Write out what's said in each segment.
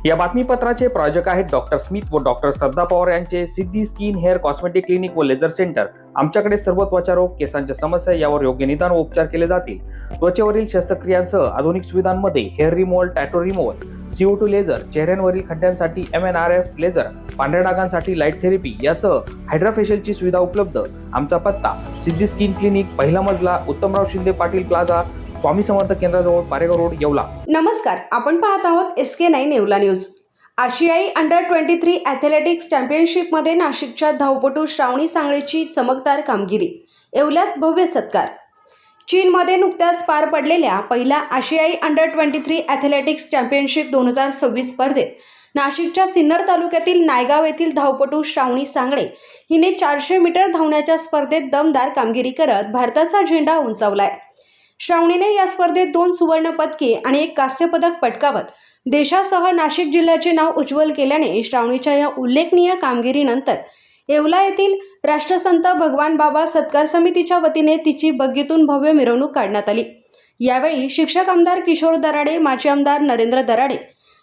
या बातमीपत्राचे प्रायोजक आहेत डॉक्टर स्मिथ व डॉक्टर श्रद्धा पवार यांचे सिद्धी स्किन हेअर कॉस्मेटिक क्लिनिक व लेझर सेंटर। आमच्याकडे सर्व त्वचा रोग, केसांच्या समस्या यावर योग्य निदान व उपचार केले जातील। त्वचेवरील शस्त्रक्रियांसह आधुनिक सुविधांमध्ये hair removal, tattoo removal, CO2 laser, चेहऱ्यांवरील खड्ड्यांसाठी MNRF लेझर, पांढऱ्या डागांसाठी लाईट थेरपी यासह हायड्राफेशियलची सुविधा उपलब्ध। आमचा पत्ता सिद्धी स्किन क्लिनिक, पहिला मजला, उत्तमराव शिंदे पाटील प्लाझा, स्वामी समर्थ केंद्राजवळ, पारेगाव रोड, येवला। नमस्कार, आपण पाहत आहोत SK9 येवला न्यूज। आशियाई अंडर 23 ॲथलेटिक्स चॅम्पियनशिपमध्ये नाशिकच्या धावपटू श्रावणी सांगळेची चमकदार कामगिरी, येवल्यात भव्य सत्कार। चीनमध्ये नुकत्याच पार पडलेल्या पहिल्या आशियाई अंडर 23 ॲथलेटिक्स चॅम्पियनशिप 2026 स्पर्धेत नाशिकच्या सिन्नर तालुक्यातील नायगाव येथील धावपटू श्रावणी सांगळे हिने 400 मीटर धावण्याच्या स्पर्धेत दमदार कामगिरी करत भारताचा झेंडा उंचावलाय। श्रावणीने या स्पर्धेत 2 सुवर्ण पदके आणि 1 कांस्य पदक पटकावत देशासह नाशिक जिल्ह्याचे नाव उज्ज्वल केल्याने श्रावणीच्या या उल्लेखनीय कामगिरीनंतर येवला येथील राष्ट्रसंत भगवान बाबा सत्कार समितीच्या वतीने तिची बग्गीतून भव्य मिरवणूक काढण्यात आली। यावेळी शिक्षक आमदार किशोर दराडे, माजी आमदार नरेंद्र दराडे,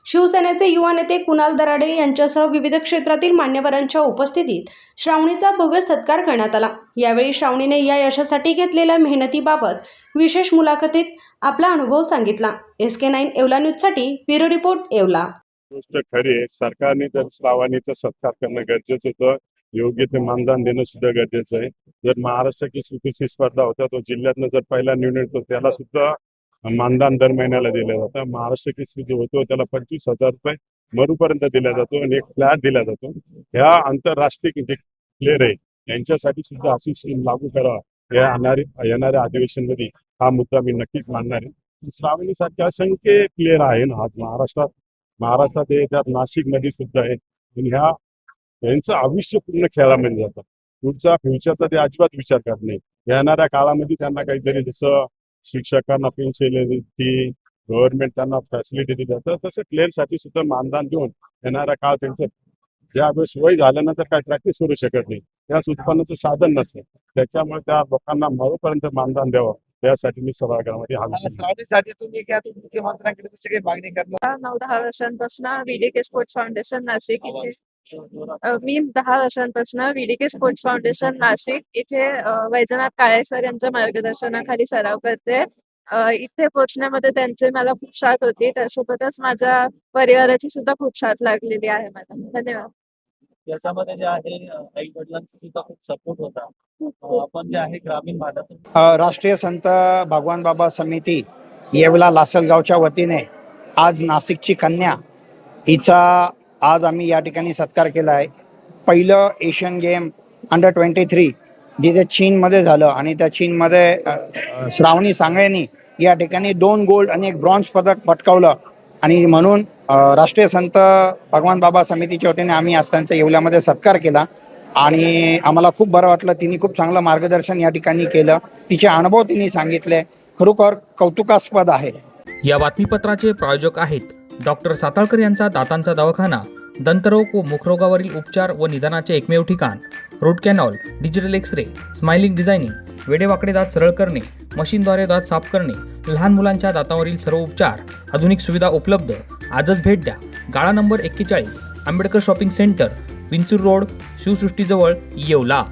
शिवसेनेचे युवा नेते कुणाल दराडे यांच्यासह विविध क्षेत्रातील मान्यवरांच्या उपस्थितीत श्रावणीचा भव्य सत्कार करण्यात आला। यावेळी श्रावणीने या यशासाठी घेतलेल्या मेहनतीबाबत विशेष मुलाखतीत आपला अनुभव सांगितला। SK9 येवला न्यूजसाठी ब्युरो रिपोर्ट, येवला। गोष्ट खरी आहे, सरकारने जर श्रावणीचा सत्कार करणं गरजेचं होतं, योग्य ते मानधन देणं सुद्धा गरजेचं आहे। जर महाराष्ट्र केसरी स्पर्धा होता, तो जिल्ह्यातनं जर पहिला निर्णय होतो त्याला सुद्धा मानधन दर महिन्याला दिलं जातं। महाराष्ट्र केसरी जो होतो त्याला 25,000 रुपये मरूपर्यंत दिला जातो आणि 1 फ्लॅट दिला जातो। ह्या आंतरराष्ट्रीय जे प्लेअर आहे यांच्यासाठी सुद्धा अशी स्कीम लागू करावा, या येणाऱ्या अधिवेशनमध्ये हा मुद्दा मी नक्कीच मांडणार आहे। श्रावणीसारखे असंख्य प्लेअर आहे ना आज महाराष्ट्रात आहे, त्यात नाशिकमध्ये सुद्धा आहे आणि यांचं आयुष्य पूर्ण खेळामध्ये जातं। फ्युचरचा ते अजिबात विचार करत नाही। येणाऱ्या काळामध्ये त्यांना काहीतरी जसं शिक्षकांना पेन्शन ती गव्हर्नमेंट त्यांना फॅसिलिटी दिली जातं, तसं प्लेअरसाठी सुद्धा मानधन देऊन येणारा काळ त्यांचं ज्यावेळेस वय झाल्यानंतर काय प्रॅक्टिस करू शकत नाही, त्याच उत्पन्नाचं साधन नसतं, त्याच्यामुळे त्या लोकांना मरोपर्यंत मानधन द्यावं यासाठी मी सभागृहामध्ये मुख्यमंत्र्यांकडे दुसरी काही मागणी करणार। 9-10 वर्षांपासून VDK स्पोर्ट्स फाउंडेशन नाशिक इथे मी 10 वर्षांपासून VDK स्पोर्ट्स फाउंडेशन नाशिक इथे वैजनाथ काळे सर यांच्या मार्गदर्शनाखाली सराव करते। इथे पोहोचण्यामध्ये त्यांचे मला खूप साथ होती, त्यासोबतच माझ्या परिवाराची सुद्धा खूप साथ लागलेली आहे मला। धन्यवाद। याच्यामध्ये जे आहे आई वडिलांचा सुद्धा खूप सपोर्ट होता। आपण जे आहे ग्रामीण भागातून राष्ट्रीय संत भगवान बाबा समिती येवला लासलगावच्या वतीने आज नाशिकची कन्या हिचा आज आम्ही या ठिकाणी सत्कार केला आहे। पहिलं एशियन गेम अंडर 23 जिथे चीनमध्ये झालं आणि त्या चीनमध्ये श्रावणी सांगळेनी या ठिकाणी 2 गोल्ड आणि 1 ब्रॉन्झ पदक पटकावलं आणि म्हणून राष्ट्रीय संत भगवान बाबा समितीच्या वतीने आम्ही आज त्यांचा येवल्यामध्ये सत्कार केला आणि आम्हाला खूप बरं वाटलं। तिने खूप चांगलं मार्गदर्शन या ठिकाणी केलं, तिचे अनुभव तिने सांगितले, खरोखर कौतुकास्पद आहे। या बातमीपत्राचे प्रायोजक आहेत डॉक्टर साताळकर यांचा दातांचा दवाखाना, दंतरोग व मुखरोगावरील उपचार व निदानाचे एकमेव ठिकाण, root canal, digital x-ray, smiling designing, वेडेवाकडे दात सरळ करणे, मशीनद्वारे दात साफ करणे, लहान मुलांच्या दातावरील सर्व उपचार, आधुनिक सुविधा उपलब्ध। आजच भेट द्या। गाळा number 41, Ambedkar shopping centre, Vinchur road, शिवसृष्टीजवळ, येवला।